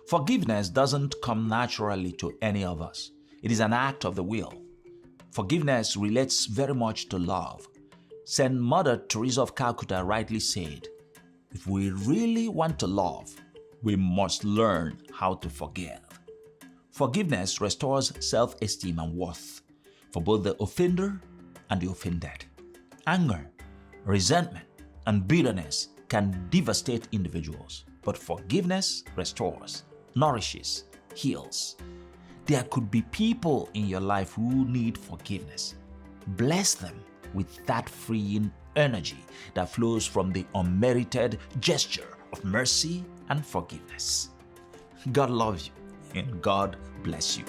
Forgiveness doesn't come naturally to any of us. It is an act of the will. Forgiveness relates very much to love. Saint Mother Teresa of Calcutta rightly said, if we really want to love, we must learn how to forgive. Forgiveness restores self-esteem and worth for both the offender and the offended. Anger, resentment, and bitterness can devastate individuals, but forgiveness restores, nourishes, heals. There could be people in your life who need forgiveness. Bless them with that freeing energy that flows from the unmerited gesture of mercy and forgiveness. God loves you and God bless you.